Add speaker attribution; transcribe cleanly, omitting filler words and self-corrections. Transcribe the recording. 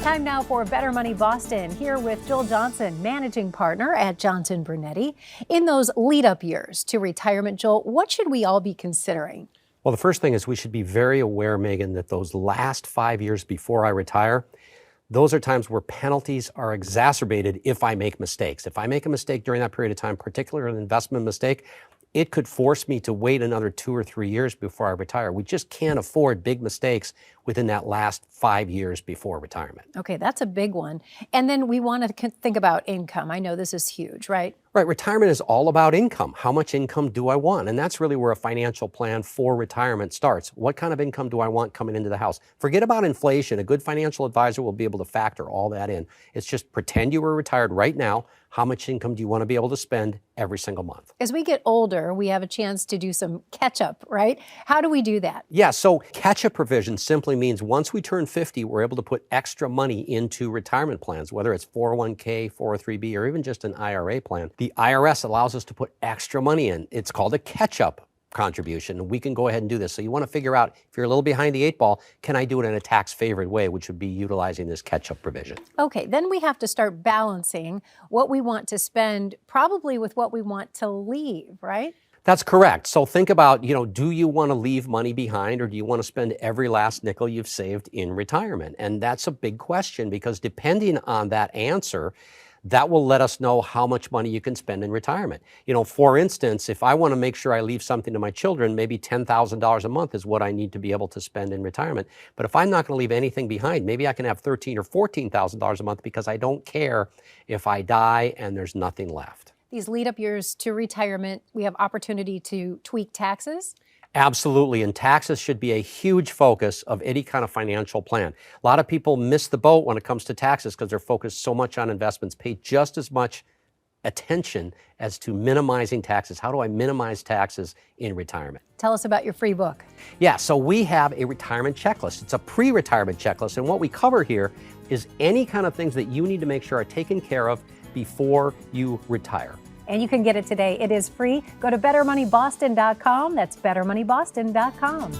Speaker 1: Time now for Better Money Boston, here with Joel Johnson, managing partner at Johnson Brunetti. In those lead-up years to retirement, Joel, what should we all be considering?
Speaker 2: Well, the first thing is we should be very aware, Megan, that those last 5 years before I retire, those are times where penalties are exacerbated if I make mistakes. If I make a mistake during that period of time, particularly an investment mistake, it could force me to wait another 2 or 3 years before I retire. We just can't afford big mistakes within that last 5 years before retirement.
Speaker 1: Okay, that's a big one. And then we want to think about income. I know this is huge, right?
Speaker 2: Right, retirement is all about income. How much income do I want? And that's really where a financial plan for retirement starts. What kind of income do I want coming into the house? Forget about inflation. A good financial advisor will be able to factor all that in. It's just pretend you were retired right now. How much income do you want to be able to spend every single month?
Speaker 1: As we get older, we have a chance to do some catch-up, right? How do we do that?
Speaker 2: Yeah, so catch-up provision simply means once we turn 50, we're able to put extra money into retirement plans, whether it's 401k, 403b, or even just an IRA plan. The IRS allows us to put extra money in. It's called a catch-up contribution, and we can go ahead and do this. So you want to figure out, if you're a little behind the eight ball, can I do it in a tax-favored way, which would be utilizing this catch-up provision.
Speaker 1: Okay, then we have to start balancing what we want to spend probably with what we want to leave, right?
Speaker 2: That's correct. So think about, do you want to leave money behind, or do you want to spend every last nickel you've saved in retirement? And that's a big question, because depending on that answer, that will let us know how much money you can spend in retirement. For instance, if I want to make sure I leave something to my children, maybe $10,000 a month is what I need to be able to spend in retirement. But if I'm not going to leave anything behind, maybe I can have $13,000 or $14,000 a month, because I don't care if I die and there's nothing left.
Speaker 1: These lead-up years to retirement, we have opportunity to tweak taxes.
Speaker 2: Absolutely, and taxes should be a huge focus of any kind of financial plan. A lot of people miss the boat when it comes to taxes because they're focused so much on investments. Pay just as much attention as to minimizing taxes. How do I minimize taxes in retirement?
Speaker 1: Tell us about your free book.
Speaker 2: Yeah, so we have a retirement checklist. It's a pre-retirement checklist, and what we cover here is any kind of things that you need to make sure are taken care of before you retire.
Speaker 1: And you can get it today. It is free. Go to bettermoneyboston.com. That's bettermoneyboston.com.